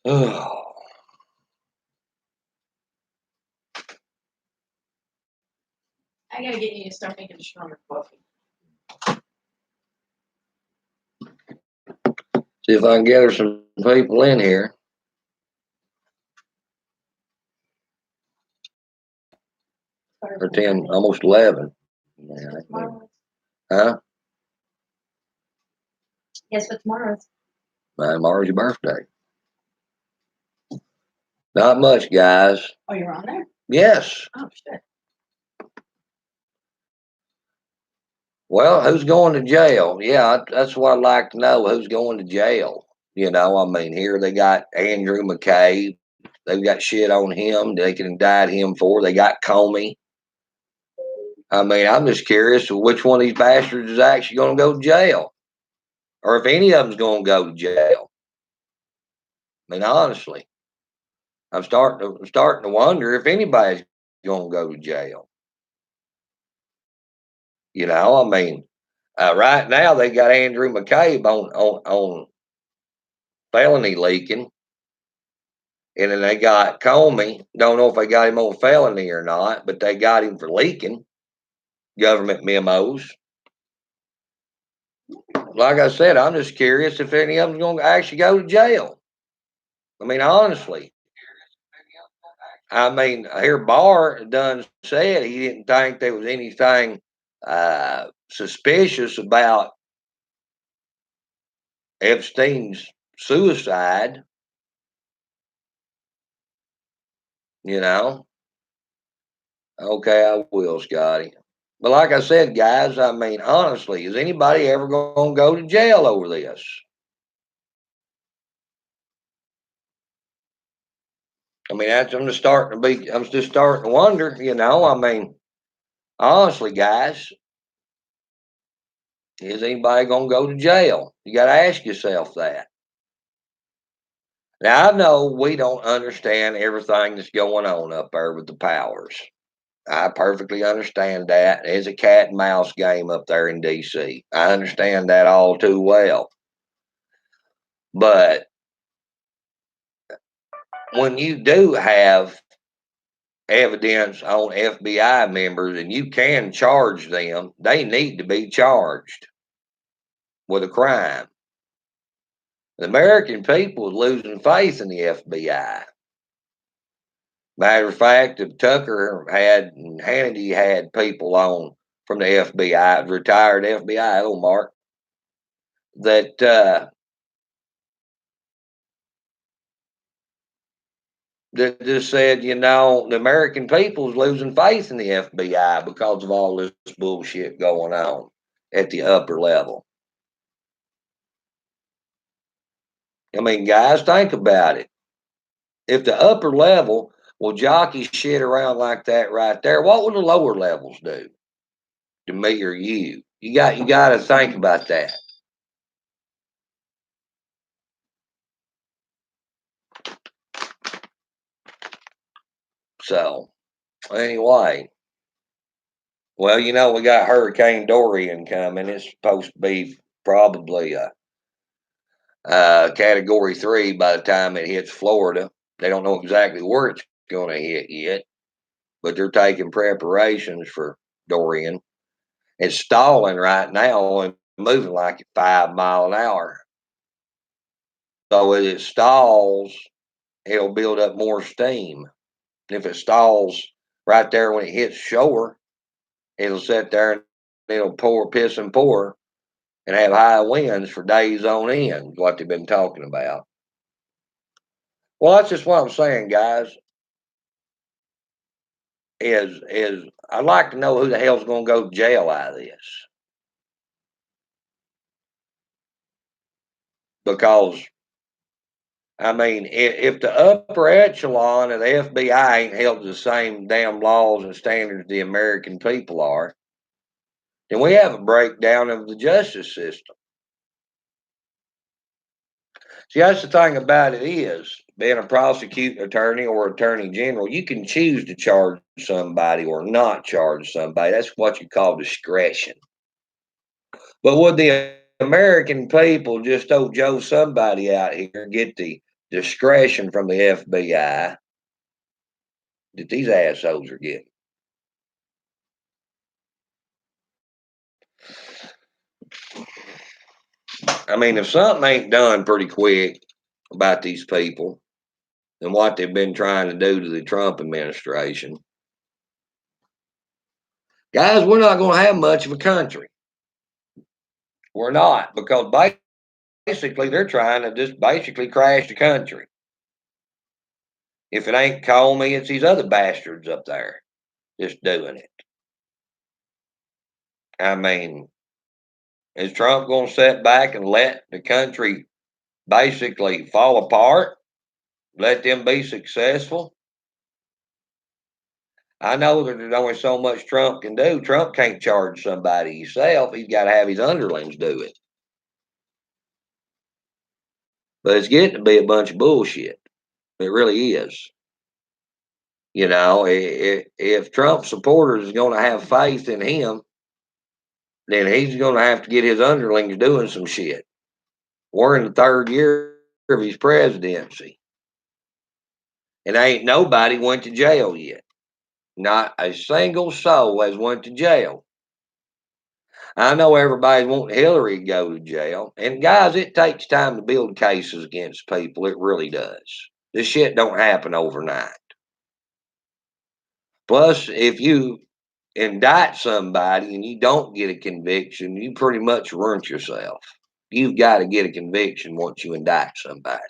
Oh, I gotta get you to start making stronger coffee. see if I can gather some people in here. Or 10, almost 11. Yeah, huh? Guess what tomorrow's? Tomorrow's your birthday. Not much, guys. Oh, you're on there? Yes. Oh, shit. Well, who's going to jail? Yeah, that's what I'd like to know. Who's going to jail? You know, I mean, here they got Andrew McCabe. They've got shit on him. They can indict him for. They got Comey. I mean, I'm just curious which one of these bastards is actually going to go to jail, or if any of them's going to go to jail. I mean, honestly, I'm starting to wonder if anybody's going to go to jail. You know, I mean, right now they got Andrew McCabe on felony leaking, and then they got Comey. Don't know if they got him on felony or not, but they got him for leaking government memos. Like I said, I'm just curious if any of them's going to actually go to jail. I mean, honestly, I mean, here Barr done said he didn't think there was anything suspicious about Epstein's suicide. You know, okay, I will, Scotty. But like I said, guys, I mean, honestly, is anybody ever going to go to jail over this? I mean, I'm just starting to wonder. You know, I mean, honestly, guys, is anybody going to go to jail? You got to ask yourself that. Now, I know we don't understand everything that's going on up there with the powers. I perfectly understand that. There's a cat and mouse game up there in D.C. I understand that all too well. But when you do have evidence on FBI members and you can charge them, they need to be charged with a crime. The American people is losing faith in the FBI. Matter of fact, if Tucker had and Hannity had people on from the FBI, retired FBI, oh Mark, that that just said, you know, the American people is losing faith in the FBI because of all this bullshit going on at the upper level. I mean, guys, think about it. If the upper level will jockey shit around like that right there, what would the lower levels do to me or you? You got to think about that. So anyway, well, you know, we got Hurricane Dorian coming. It's supposed to be probably a Category 3 by the time it hits Florida. They don't know exactly where it's going to hit yet, but they're taking preparations for Dorian. It's stalling right now and moving like at 5 mile an hour. So as it stalls, it'll build up more steam. If it stalls right there when it hits shore, it'll sit there and it'll pour, piss and pour, and have high winds for days on end, what they've been talking about. Well, that's just what I'm saying, guys. Is I'd like to know who the hell's going to go to jail out of this, because I mean, if the upper echelon of the FBI ain't held to the same damn laws and standards the American people are, then we have a breakdown of the justice system. See, that's the thing about it is, being a prosecuting attorney or attorney general, you can choose to charge somebody or not charge somebody. That's what you call discretion. But would the American people just Joe somebody out here get the discretion from the FBI that these assholes are getting. I mean, if something ain't done pretty quick about these people and what they've been trying to do to the Trump administration, guys, we're not going to have much of a country. We're not, because basically they're trying to just basically crash the country. If it ain't Comey, it's these other bastards up there just doing it. I mean, is Trump going to sit back and let the country basically fall apart? Let them be successful? I know that there's only so much Trump can do. Trump can't charge somebody himself. He's got to have his underlings do it. But it's getting to be a bunch of bullshit. It really is. You know, if Trump supporters is going to have faith in him, then he's going to have to get his underlings doing some shit. We're in the third year of his presidency, and ain't nobody went to jail yet. Not a single soul has went to jail. I know everybody's wanting Hillary to go to jail, and guys, it takes time to build cases against people. It really does. This shit don't happen overnight. Plus, if you indict somebody and you don't get a conviction, you pretty much ruined yourself. You've got to get a conviction once you indict somebody.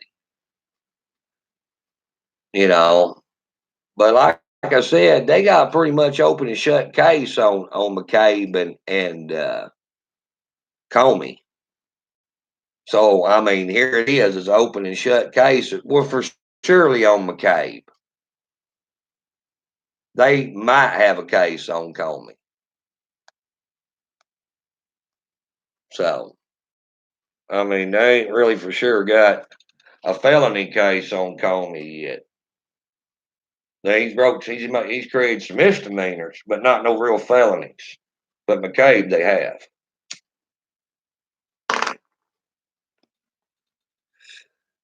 You know, but like I said, they got a pretty much open and shut case on McCabe and Comey. So I mean, here it is, it's open and shut case. Well, for surely on McCabe, they might have a case on Comey. So I mean, they ain't really for sure got a felony case on Comey yet. Now, he's created some misdemeanors, but not no real felonies. But McCabe, they have.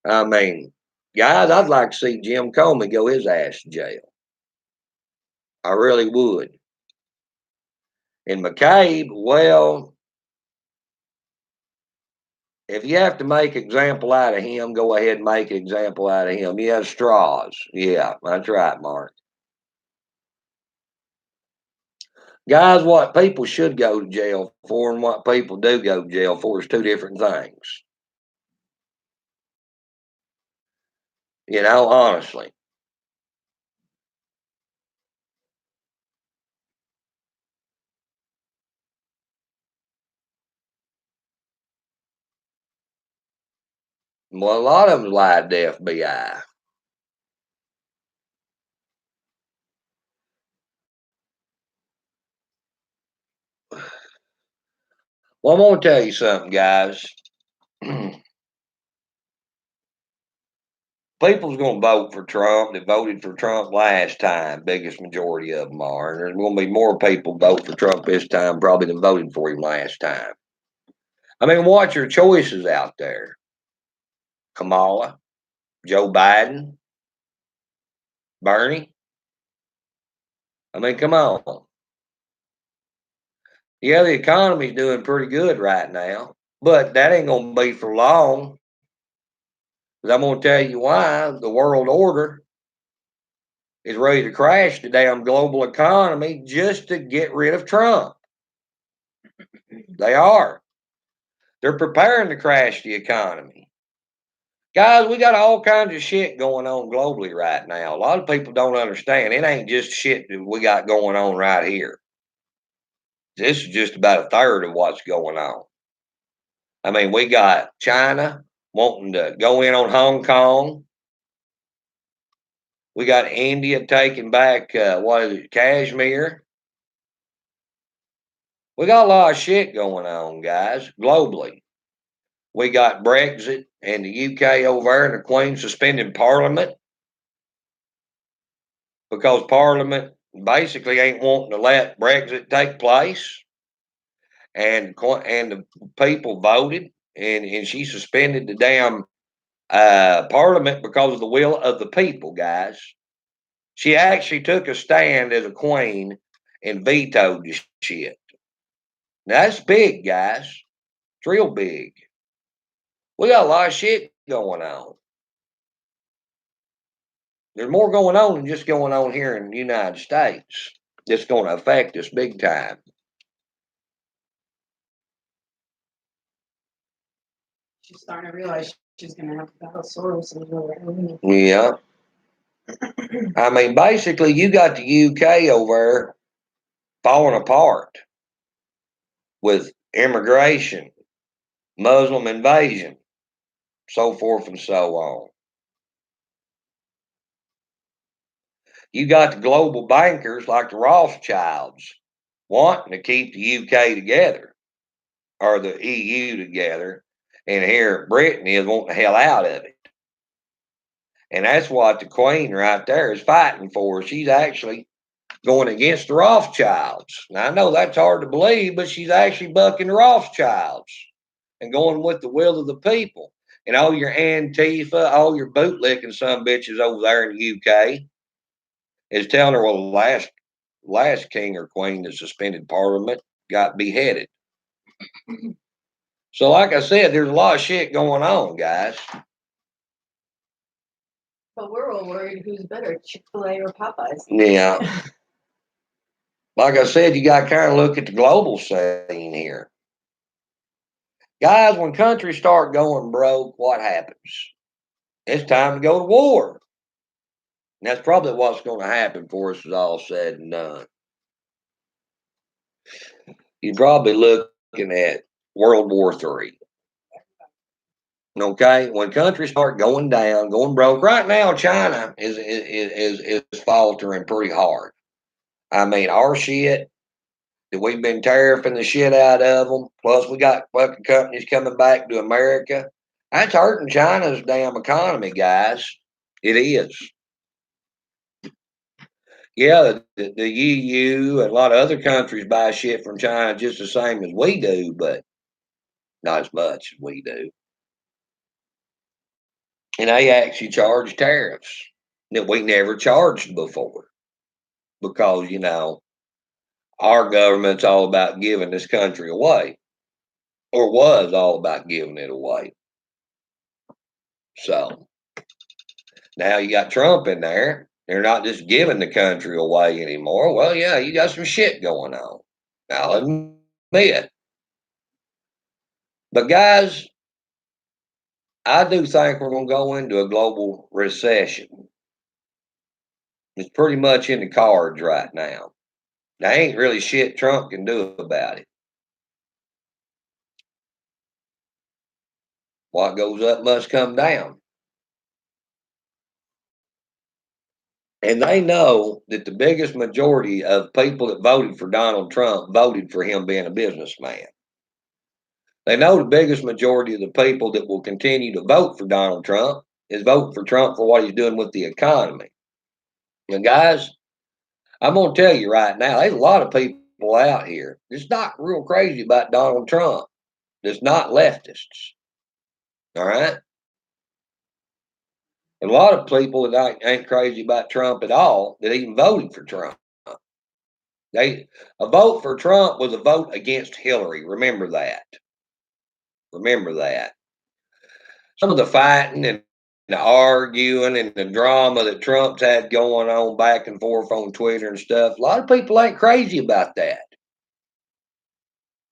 I mean, guys, I'd like to see Jim Comey go his ass to jail. I really would. And McCabe, well, if you have to make an example out of him, go ahead and make an example out of him. Yeah, straws. Yeah, that's right, Mark. Guys, what people should go to jail for and what people do go to jail for is two different things. You know, honestly. Well, a lot of them lied to the FBI. Well, I'm going to tell you something, guys. People's going to vote for Trump. They voted for Trump last time. Biggest majority of them are. And there's going to be more people vote for Trump this time probably than voted for him last time. I mean, what's your choices out there? Kamala, Joe Biden, Bernie. I mean, come on. Yeah, the economy's doing pretty good right now, but that ain't going to be for long. 'Cause I'm going to tell you why. The world order is ready to crash the damn global economy just to get rid of Trump. They are. They're preparing to crash the economy. Guys, we got all kinds of shit going on globally right now. A lot of people don't understand. It ain't just shit that we got going on right here. This is just about a third of what's going on. I mean, we got China wanting to go in on Hong Kong. We got India taking back, what is it, Kashmir. We got a lot of shit going on, guys, globally. We got Brexit and the UK over there and the Queen suspending Parliament because Parliament basically ain't wanting to let Brexit take place. And the people voted and she suspended the damn Parliament because of the will of the people, guys. She actually took a stand as a queen and vetoed the shit. Now, that's big, guys. It's real big. We got a lot of shit going on. There's more going on than just going on here in the United States. That's going to affect us big time. She's starting to realize she's going to have to battle Soros and go. Yeah. I mean, basically, you got the UK over there falling apart with immigration, Muslim invasion, so forth and so on. You got the global bankers like the Rothschilds wanting to keep the UK together or the EU together, and here Britain is wanting the hell out of it. And that's what the Queen right there is fighting for. She's actually going against the Rothschilds. Now, I know that's hard to believe, but she's actually bucking the Rothschilds and going with the will of the people. And all your Antifa, all your bootlicking some bitches over there in the UK is telling her, well, the last king or queen that suspended parliament got beheaded. So, like I said, there's a lot of shit going on, guys. But we're all worried who's better, Chick-fil-A or Popeyes. Yeah. Like I said, you got to kind of look at the global scene here. Guys, when countries start going broke, what happens? It's time to go to war. And that's probably what's going to happen for us is all said and done. You're probably looking at World War III. Okay, when countries start going down, going broke, right now China is faltering pretty hard. I mean, our shit that we've been tariffing the shit out of them, plus we got fucking companies coming back to America. That's hurting China's damn economy, guys. It is. Yeah, the EU and a lot of other countries buy shit from China just the same as we do, but not as much as we do. And they actually charge tariffs that we never charged before because, our government's all about giving this country away or was all about giving it away. So now you got Trump in there. They're not just giving the country away anymore. Well, yeah, you got some shit going on. I'll admit. But guys, I do think we're going to go into a global recession. It's pretty much in the cards right now. There ain't really shit Trump can do about it. What goes up must come down. And they know that the biggest majority of people that voted for Donald Trump voted for him being a businessman. They know the biggest majority of the people that will continue to vote for Donald Trump is voting for Trump for what he's doing with the economy. And guys, I'm going to tell you right now, there's a lot of people out here that's not real crazy about Donald Trump. That's not leftists. All right? A lot of people that ain't crazy about Trump at all that even voted for Trump. A vote for Trump was a vote against Hillary. Remember that. Remember that. Some of the fighting and the arguing and the drama that Trump's had going on back and forth on Twitter and stuff, a lot of people ain't crazy about that.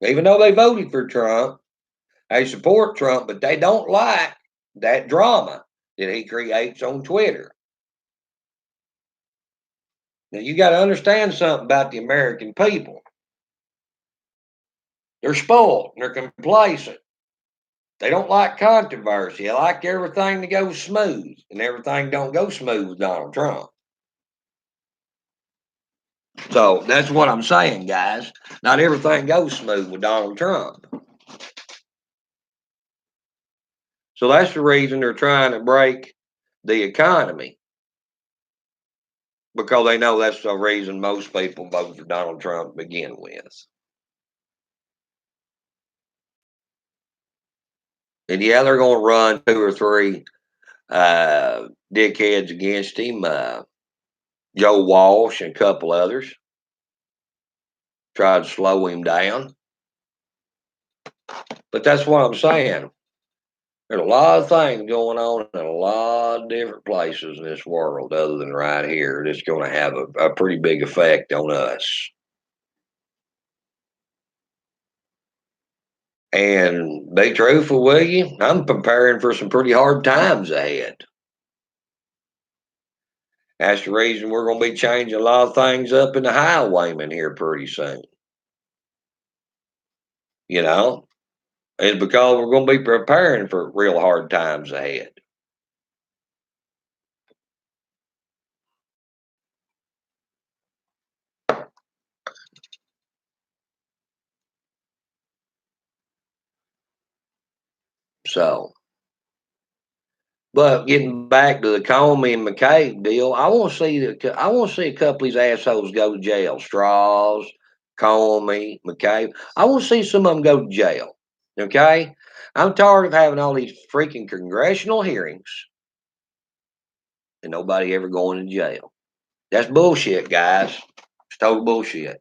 Even though they voted for Trump, they support Trump, but they don't like that drama that he creates on Twitter. Now, you got to understand something about the American people. They're spoiled and they're complacent. They don't like controversy. They like everything to go smooth, and everything don't go smooth with Donald Trump. So that's what I'm saying, guys. Not everything goes smooth with Donald Trump. So that's the reason they're trying to break the economy, because they know that's the reason most people vote for Donald Trump to begin with. And yeah, they're going to run 2 or 3 dickheads against him. Joe Walsh and a couple others tried to slow him down. But that's what I'm saying. There's a lot of things going on in a lot of different places in this world other than right here that's going to have a pretty big effect on us. And be truthful with you, I'm preparing for some pretty hard times ahead. That's the reason we're going to be changing a lot of things up in the highwayman here pretty soon. You know, it's because we're going to be preparing for real hard times ahead. So, but getting back to the Comey and McCabe deal, I want to see a couple of these assholes go to jail. Straws, Comey, McCabe. I want to see some of them go to jail. Okay, I'm tired of having all these freaking congressional hearings and nobody ever going to jail. That's bullshit, guys. It's total bullshit.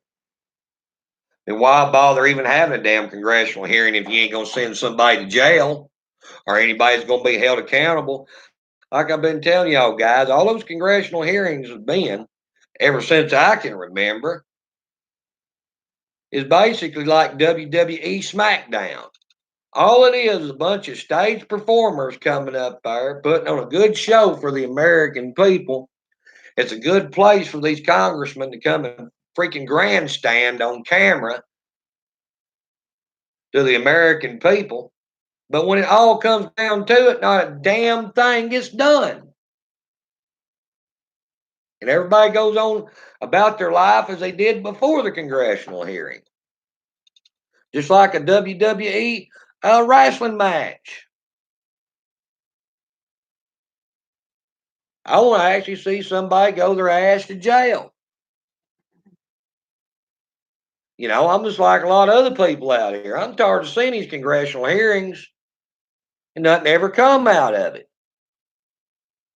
And why bother even having a damn congressional hearing if you ain't gonna send somebody to jail or anybody's gonna be held accountable? Like I've been telling y'all guys, all those congressional hearings have been, ever since I can remember, is basically like WWE SmackDown. All it is a bunch of stage performers coming up there, putting on a good show for the American people. It's a good place for these congressmen to come and freaking grandstand on camera to the American people. But when it all comes down to it, not a damn thing gets done. And everybody goes on about their life as they did before the congressional hearing. Just like a WWE wrestling match. I want to actually see somebody go their ass to jail. You know, I'm just like a lot of other people out here. I'm tired of seeing these congressional hearings and nothing ever come out of it.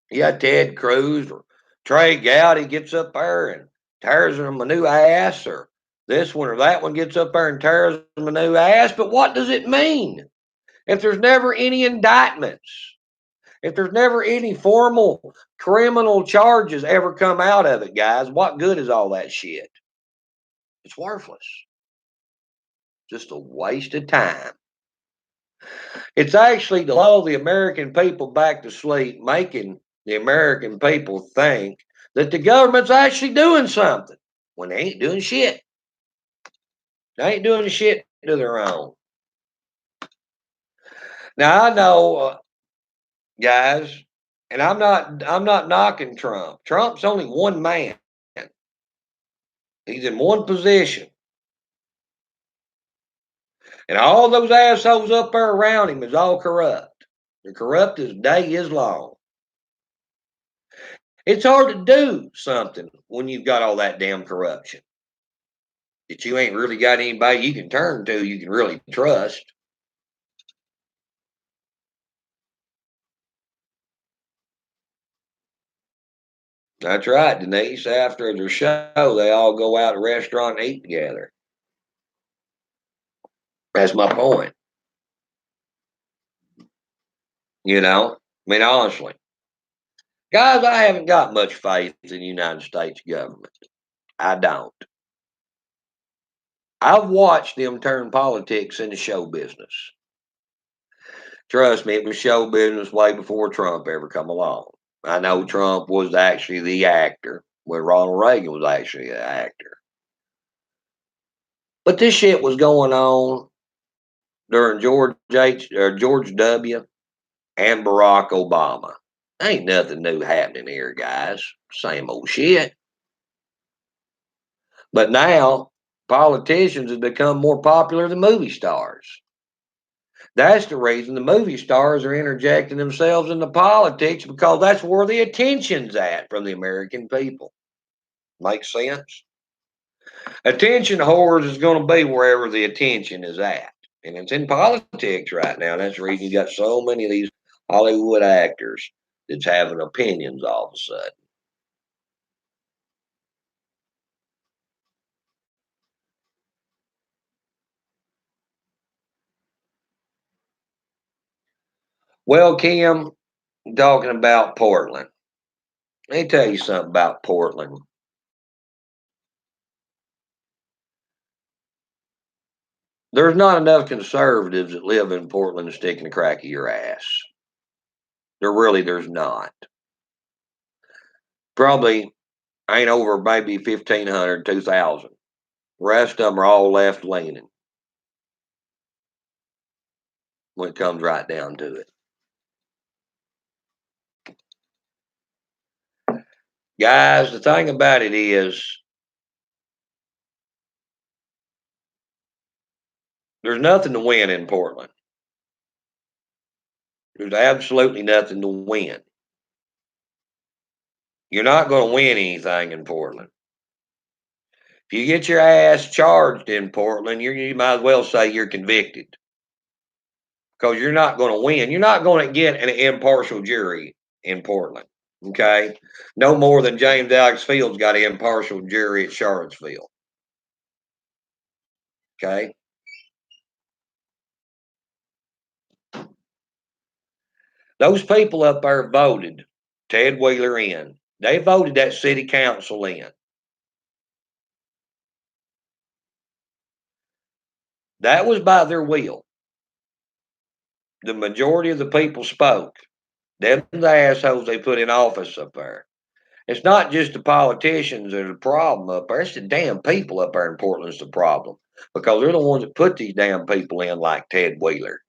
Yeah, Ted Cruz or Trey Gowdy gets up there and tears them a new ass, or this one or that one gets up there and tears them a new ass. But what does it mean? If there's never any indictments, if there's never any formal criminal charges ever come out of it, guys, what good is all that shit? It's worthless. Just a waste of time. It's actually to lull the American people back to sleep, making the American people think that the government's actually doing something when they ain't doing shit. They ain't doing shit to their own. Now I know, guys, and I'm not knocking Trump. Trump's only one man. He's in one position. And all those assholes up there around him is all corrupt. They're corrupt as day is long. It's hard to do something when you've got all that damn corruption that you ain't really got anybody you can turn to, you can really trust. That's right, Denise. After their show, they all go out to a restaurant and eat together. That's my point. You know, I mean, honestly, guys, I haven't got much faith in the United States government. I don't. I've watched them turn politics into show business. Trust me, it was show business way before Trump ever come along. I know Trump was actually the actor, when Ronald Reagan was actually the actor. But this shit was going on during George W. and Barack Obama. Ain't nothing new happening here, guys. Same old shit. But now politicians have become more popular than movie stars. That's the reason the movie stars are interjecting themselves into politics, because that's where the attention's at from the American people. Makes sense? Attention whores is going to be wherever the attention is at. And it's in politics right now. That's the reason you got so many of these Hollywood actors that's having opinions all of a sudden. Well, Kim, talking about Portland. Let me tell you something about Portland. There's not enough conservatives that live in Portland to stick in the crack of your ass. There's not. Probably ain't over maybe 1,500, 2,000. Rest of them are all left leaning when it comes right down to it. Guys, the thing about it is, there's nothing to win in Portland. There's absolutely nothing to win. You're not going to win anything in Portland. If you get your ass charged in Portland, you might as well say you're convicted, because you're not going to win. You're not going to get an impartial jury in Portland. Okay, no more than James Alex Fields got an impartial jury at Charlottesville. Okay, those people up there voted Ted Wheeler in. They voted that city council in. That was by their will. The majority of the people spoke. Them the assholes they put in office up there. It's not just the politicians that are the problem up there. It's the damn people up there in Portland's the problem, because they're the ones that put these damn people in, like Ted Wheeler.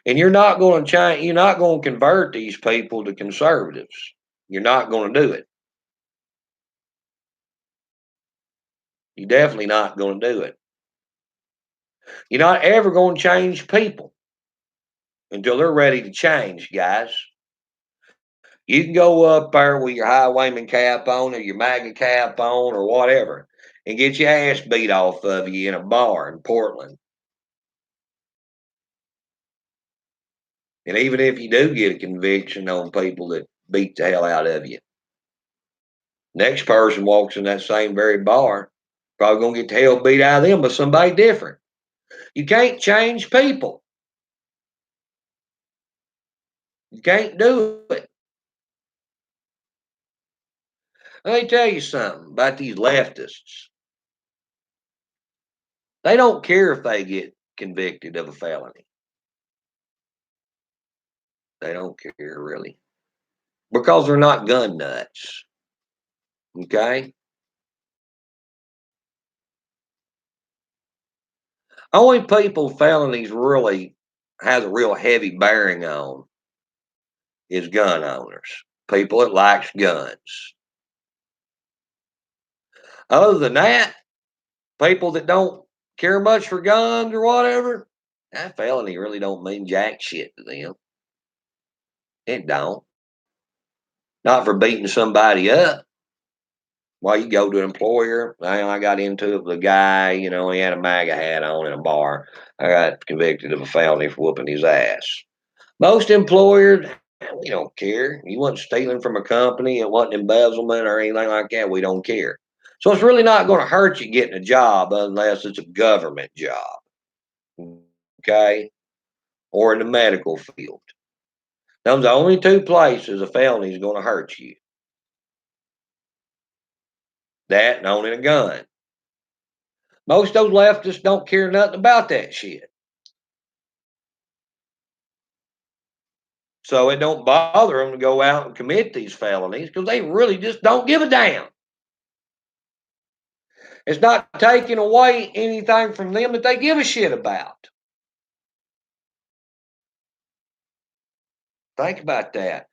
And you're not going to change. You're not going to convert these people to conservatives. You're not going to do it. You're definitely not going to do it. You're not ever going to change people until they're ready to change, guys. You can go up there with your highwayman cap on or your MAGA cap on or whatever and get your ass beat off of you in a bar in Portland. And even if you do get a conviction on people that beat the hell out of you, next person walks in that same very bar, probably going to get the hell beat out of them by somebody different. You can't change people. You can't do it. Let me tell you something about these leftists. They don't care if they get convicted of a felony. They don't care, really, because they're not gun nuts. Okay? Only people felonies really has a real heavy bearing on is gun owners, people that likes guns. Other than that, people that don't care much for guns or whatever, that felony really don't mean jack shit to them. It don't. Not for beating somebody up. Why, you go to an employer. I got into it with a guy, he had a MAGA hat on in a bar. I got convicted of a felony for whooping his ass. Most employers, we don't care. You wasn't stealing from a company, it wasn't embezzlement or anything like that. We don't care. So it's really not going to hurt you getting a job unless it's a government job. Okay? Or in the medical field. Those are the only two places a felony is going to hurt you. That and owning a gun. Most of those leftists don't care nothing about that shit. So it don't bother them to go out and commit these felonies because they really just don't give a damn. It's not taking away anything from them that they give a shit about. Think about that.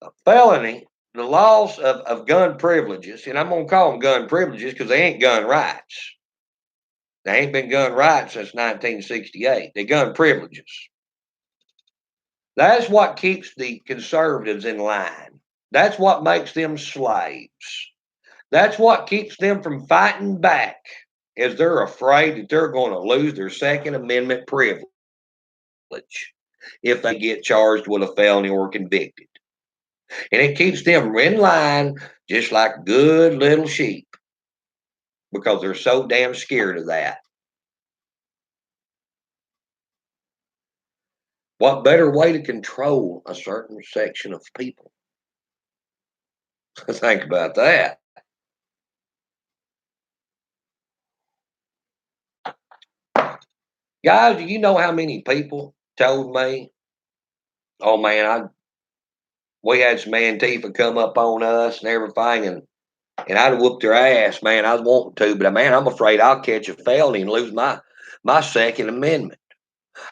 A felony, the loss of gun privileges, and I'm going to call them gun privileges because they ain't gun rights. They ain't been gun rights since 1968. They're gun privileges. That's what keeps the conservatives in line. That's what makes them slaves. That's what keeps them from fighting back, is they're afraid that they're going to lose their Second Amendment privilege. if they get charged with a felony or convicted. And it keeps them in line just like good little sheep because they're so damn scared of that. What better way to control a certain section of people? Think about that. Guys, do you know how many people told me, oh man, we had some Antifa come up on us and everything, and I'd whoop their ass, man. I was wanting to, but man, I'm afraid I'll catch a felony and lose my Second Amendment.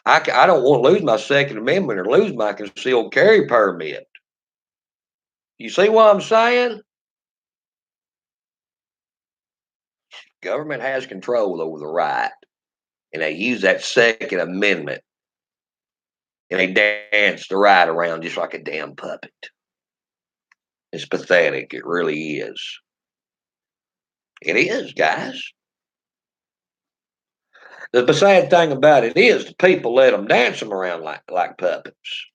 I don't want to lose my Second Amendment or lose my concealed carry permit. You see what I'm saying? Government has control over the right, and they use that Second Amendment, and they dance the right around just like a damn puppet. It's pathetic. It really is. It is, guys. The sad thing about it is the people let them dance them around like puppets.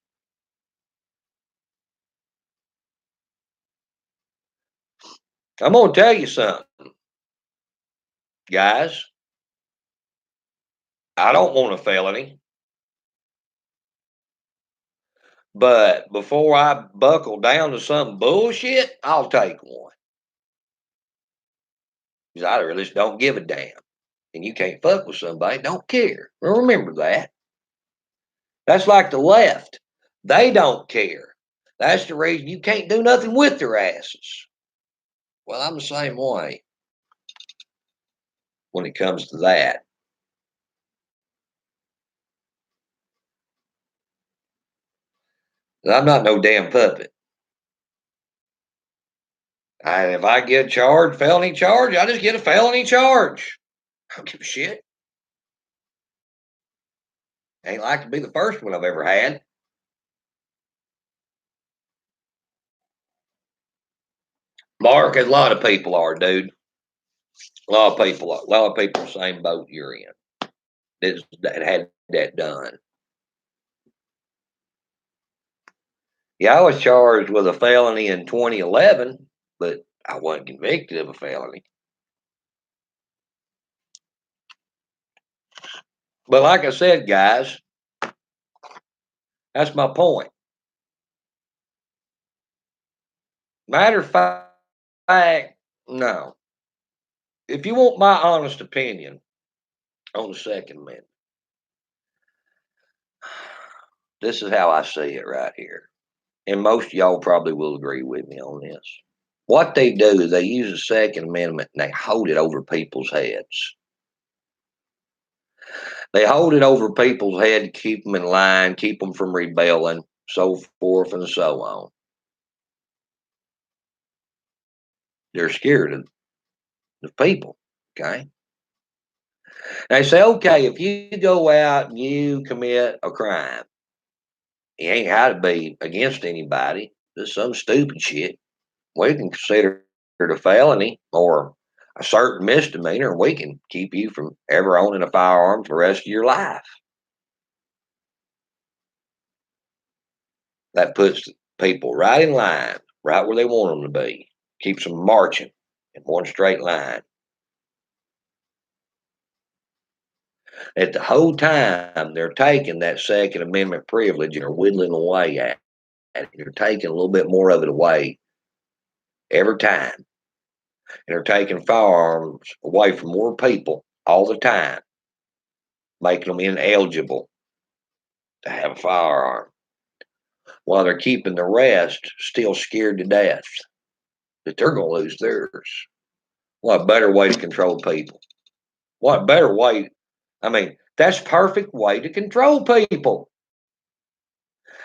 I'm going to tell you something, guys. I don't want a felony, but before I buckle down to some bullshit, I'll take one. Because I really just don't give a damn. And you can't fuck with somebody, don't care. Remember that. That's like the left. They don't care. That's the reason you can't do nothing with their asses. Well, I'm the same way when it comes to that. I'm not no damn puppet. If I get charged, felony charge, I just get a felony charge. I don't give a shit. Ain't like to be the first one I've ever had. Mark, a lot of people are, dude. A lot of people, the same boat you're in. That had that done. Yeah, I was charged with a felony in 2011, but I wasn't convicted of a felony. But like I said, guys, that's my point. Matter of fact, no. If you want my honest opinion on the Second Amendment, this is how I see it right here. And most of y'all probably will agree with me on this. What they do is they use the Second Amendment and they hold it over people's heads. They hold it over people's head to keep them in line, keep them from rebelling, so forth and so on. They're scared of the people, okay? They say, okay, if you go out and you commit a crime, you ain't got to be against anybody, just some stupid shit. We can consider it a felony or a certain misdemeanor, and we can keep you from ever owning a firearm for the rest of your life. That puts people right in line, right where they want them to be, keeps them marching in one straight line. At the whole time, they're taking that Second Amendment privilege and are whittling away at it. They're taking a little bit more of it away every time. And they're taking firearms away from more people all the time, making them ineligible to have a firearm, while they're keeping the rest still scared to death that they're going to lose theirs. What better way to control people? What better way? I mean, that's perfect way to control people.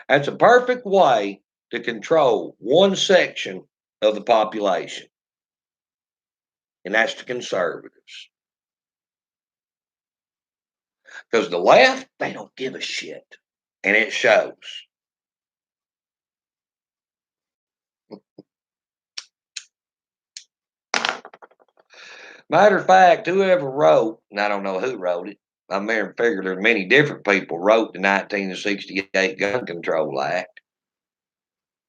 That's a perfect way to control one section of the population, and that's the conservatives. Because the left, they don't give a shit, and it shows. Matter of fact, whoever wrote, and I don't know who wrote it, I figure there's many different people wrote the 1968 Gun Control Act.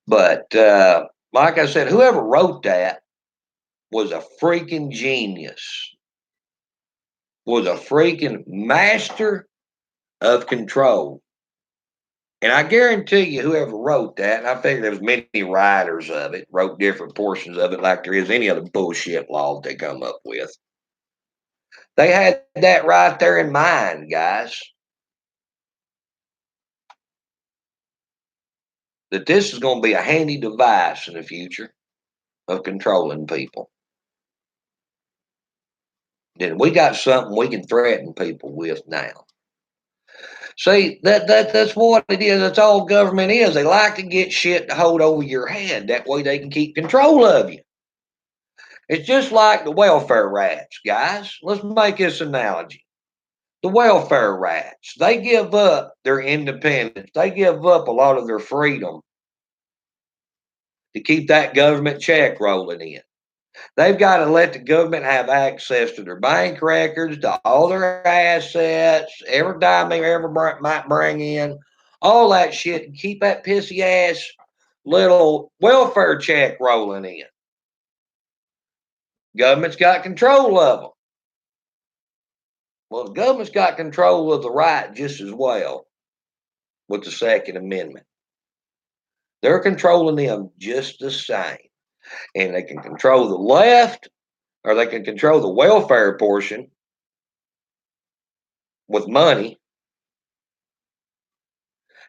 But like I said, whoever wrote that was a freaking genius, was a freaking master of control. And I guarantee you, whoever wrote that, and I figure there's many writers of it, wrote different portions of it, like there is any other bullshit laws they come up with. They had that right there in mind, guys. That this is going to be a handy device in the future of controlling people. Then we got something we can threaten people with now. See, that's what it is. That's all government is. They like to get shit to hold over your head. That way they can keep control of you. It's just like the welfare rats, guys. Let's make this analogy. The welfare rats, they give up their independence. They give up a lot of their freedom to keep that government check rolling in. They've got to let the government have access to their bank records, to all their assets, every dime they ever might bring in, all that shit, and keep that pissy ass little welfare check rolling in. Government's got control of them. Well, the government's got control of the right just as well with the Second Amendment. They're controlling them just the same. And they can control the left, or they can control the welfare portion with money,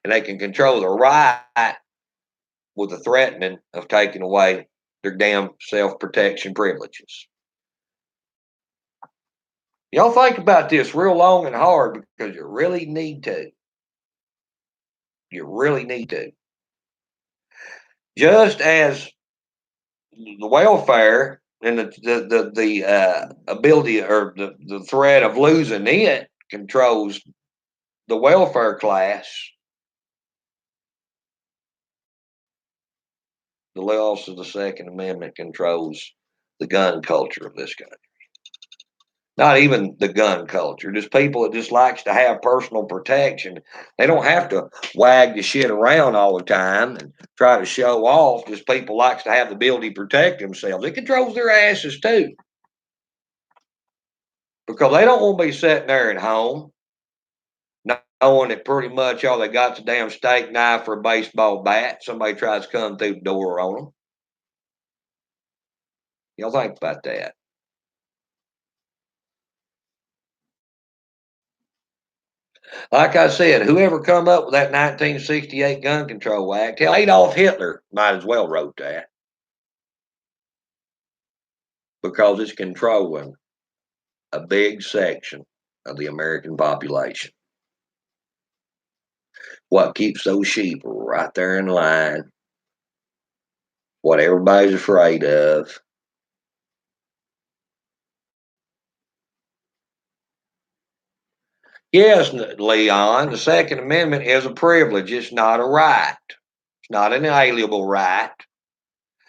and they can control the right with the threatening of taking away their damn self-protection privileges. Y'all think about this real long and hard, because you really need to. You really need to. Just as the welfare and the ability, or the threat of losing it, controls the welfare class, the loss of the Second Amendment controls the gun culture of this country. Not even the gun culture, just people that just likes to have personal protection. They don't have to wag the shit around all the time and try to show off. Just people likes to have the ability to protect themselves. It controls their asses too, because they don't want to be sitting there at home knowing that pretty much all they got's a damn steak knife or a baseball bat. Somebody tries to come through the door on them. Y'all think about that. Like I said, whoever come up with that 1968 Gun Control Act, hell, Adolf Hitler might as well wrote that, because it's controlling a big section of the American population. What keeps those sheep right there in line, what everybody's afraid of. Yes, Leon, the Second Amendment is a privilege. It's not a right. It's not an inalienable right.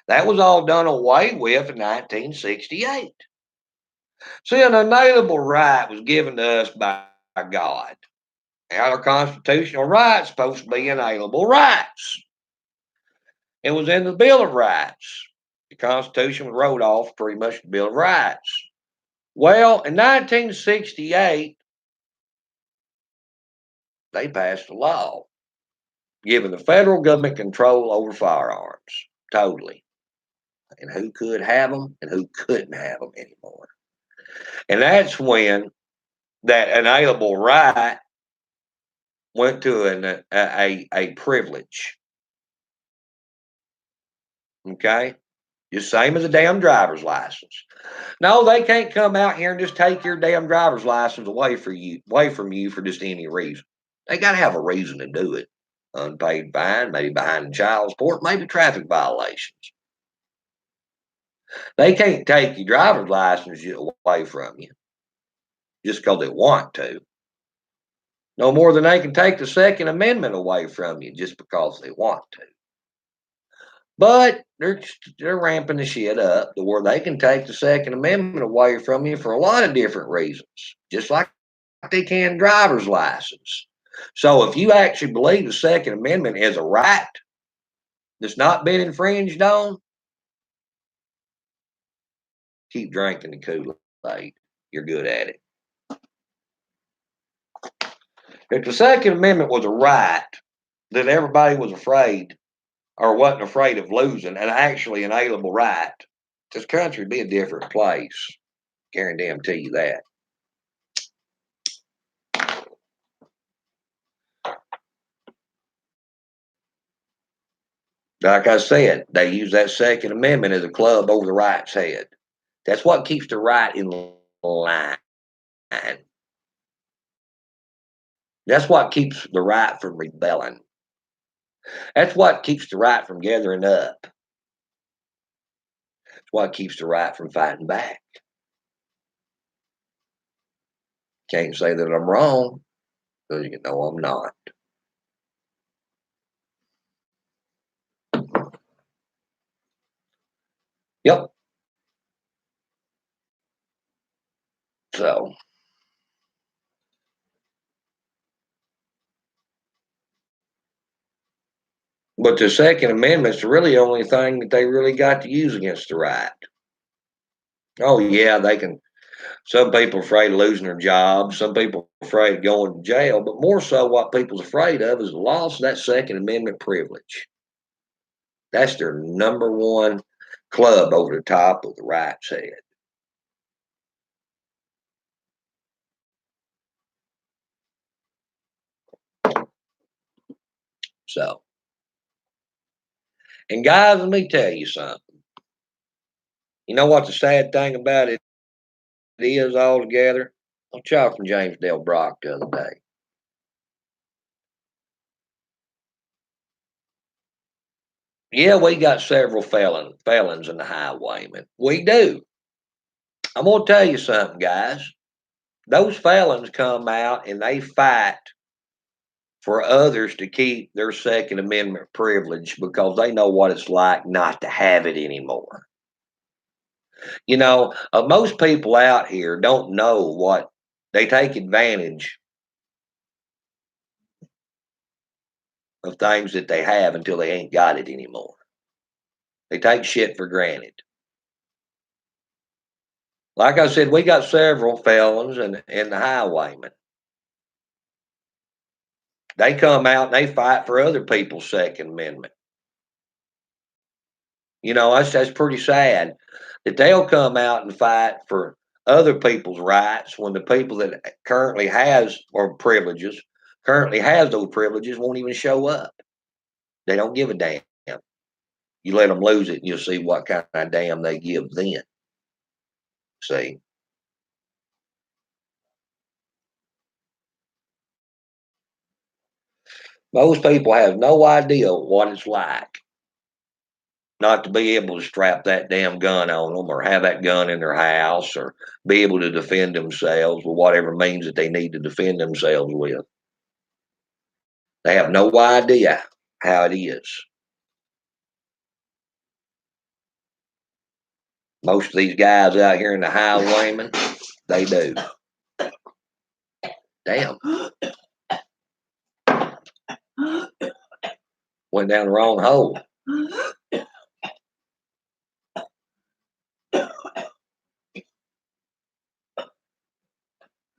That was all done away with in 1968. See, an inalienable right was given to us by God. Our constitutional rights supposed to be inalienable rights. It was in the Bill of Rights. The Constitution was wrote off pretty much the Bill of Rights. Well, in 1968, they passed a law giving the federal government control over firearms, totally, and who could have them and who couldn't have them anymore. And that's when that inalienable right went to a privilege. Okay? Just same as a damn driver's license. No, they can't come out here and just take your damn driver's license away from you for just any reason. They got to have a reason to do it. Unpaid fine, maybe behind in child support, maybe traffic violations. They can't take your driver's license away from you just because they want to. No more than they can take the Second Amendment away from you just because they want to. But they're ramping the shit up to where they can take the Second Amendment away from you for a lot of different reasons. Just like they can driver's license. So if you actually believe the Second Amendment is a right that's not been infringed on, keep drinking the Kool-Aid. You're good at it. If the Second Amendment was a right that everybody was afraid or wasn't afraid of losing, and actually an alienable right, this country would be a different place. Guarantee you that. Like I said, they use that Second Amendment as a club over the right's head. That's what keeps the right in line. That's what keeps the right from rebelling. That's what keeps the right from gathering up. It's what keeps the right from fighting back. Can't say that I'm wrong, because you know I'm not. Yep. So, but the Second Amendment's really the only thing that they really got to use against the right. Oh yeah, they can. Some people are afraid of losing their jobs. Some people are afraid of going to jail. But more so, what people's afraid of is the loss of that Second Amendment privilege. That's their number one club over the top of the right's head. So, and guys, let me tell you something. You know what the sad thing about it is altogether? I was talking to James Dale Brock the other day. Yeah, we got several felons in the highwaymen. We do. I'm gonna tell you something, guys. Those felons come out and they fight for others to keep their Second Amendment privilege because they know what it's like not to have it anymore. You know, most people out here don't know what they take advantage of things that they have until they ain't got it anymore. They take shit for granted. Like I said, we got several felons and the highwaymen. They come out and they fight for other people's Second Amendment. You know, that's pretty sad that they'll come out and fight for other people's rights when the people that currently has or privileges currently has those privileges won't even show up. They don't give a damn. You let them lose it, and you'll see what kind of damn they give then. See, most people have no idea what it's like not to be able to strap that damn gun on them or have that gun in their house or be able to defend themselves with whatever means that they need to defend themselves with. They have no idea how it is. Most of these guys out here in the highwaymen, they do. Damn. Went down the wrong hole.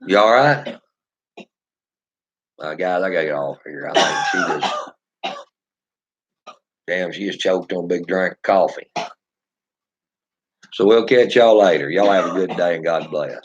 You all right? Guys, I gotta get off here. I think she just choked on a big drink of coffee. So we'll catch y'all later. Y'all have a good day and God bless.